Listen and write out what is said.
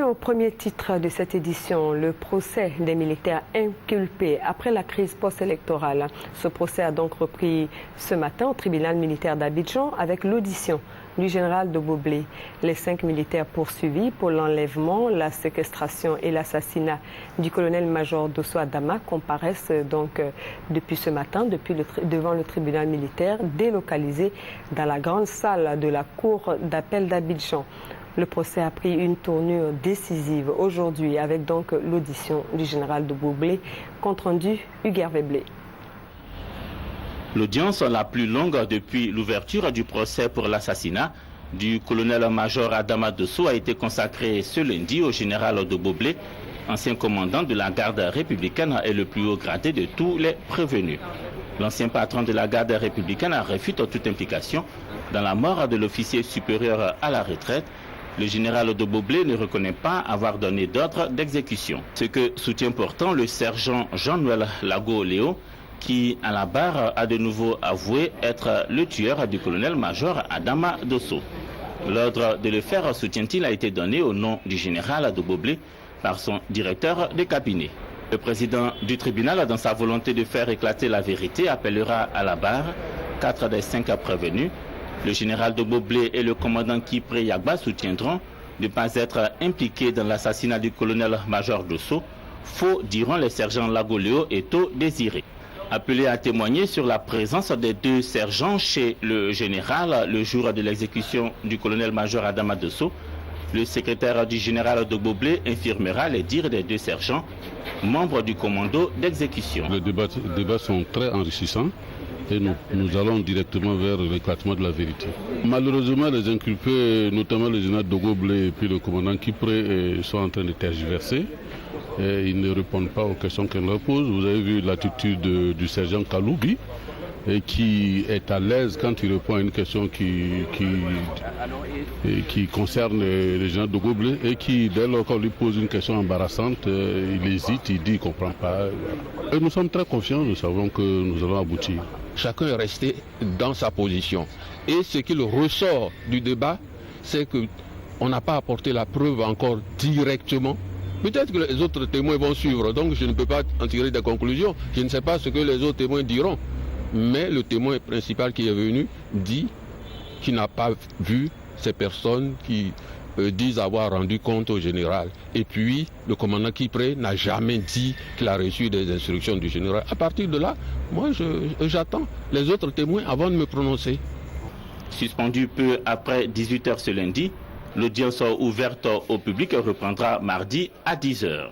au premier titre de cette édition, le procès des militaires inculpés après la crise post-électorale. Ce procès a donc repris ce matin au tribunal militaire d'Abidjan avec l'audition du général de Boblé. Les 5 militaires poursuivis pour l'enlèvement, la séquestration et l'assassinat du colonel-major Dosso Adama comparaissent donc depuis ce matin devant le tribunal militaire délocalisé dans la grande salle de la cour d'appel d'Abidjan. Le procès a pris une tournure décisive aujourd'hui avec donc l'audition du général de Boblé, compte rendu Hugues Veblé. L'audience la plus longue depuis l'ouverture du procès pour l'assassinat du colonel-major Adama Dosso a été consacrée ce lundi au général de Boblé, ancien commandant de la garde républicaine et le plus haut gradé de tous les prévenus. L'ancien patron de la garde républicaine réfute toute implication dans la mort de l'officier supérieur à la retraite. Le général de Boblé ne reconnaît pas avoir donné d'ordre d'exécution. Ce que soutient pourtant le sergent Jean-Noël Lago-Léo, qui, à la barre, a de nouveau avoué être le tueur du colonel-major Adama Dosso. L'ordre de le faire, soutient-il, a été donné au nom du général de Boblé par son directeur de cabinet. Le président du tribunal, dans sa volonté de faire éclater la vérité, appellera à la barre 4 des 5 prévenus. Le général de Boblé et le commandant Kipré Yagba soutiendront ne pas être impliqués dans l'assassinat du colonel-major Dosso. Faux, diront les sergents Lagoléo et Tau Désiré. Appelé à témoigner sur la présence des 2 sergents chez le général le jour de l'exécution du colonel-major Adama Dosso, le secrétaire du général de Boblé infirmera les dires des 2 sergents, membres du commando d'exécution. Les débats sont très enrichissants. Et nous allons directement vers l'éclatement de la vérité. Malheureusement, les inculpés, notamment le général de Boblé et puis le commandant Kipré, sont en train de tergiverser. Et ils ne répondent pas aux questions qu'on leur pose. Vous avez vu l'attitude du sergent Kaloubi, et qui est à l'aise quand il répond à une question qui concerne le général de Boblé, et qui, dès lors qu'on lui pose une question embarrassante, il hésite, il dit qu'il ne comprend pas. Et nous sommes très confiants, nous savons que nous allons aboutir. Chacun est resté dans sa position. Et ce qu'il ressort du débat, c'est qu'on n'a pas apporté la preuve encore directement. Peut-être que les autres témoins vont suivre, donc je ne peux pas en tirer des conclusions. Je ne sais pas ce que les autres témoins diront. Mais le témoin principal qui est venu dit qu'il n'a pas vu ces personnes qui disent avoir rendu compte au général. Et puis, le commandant Kipré n'a jamais dit qu'il a reçu des instructions du général. À partir de là, moi, j'attends les autres témoins avant de me prononcer. Suspendu peu après 18h ce lundi, l'audience ouverte au public reprendra mardi à 10h.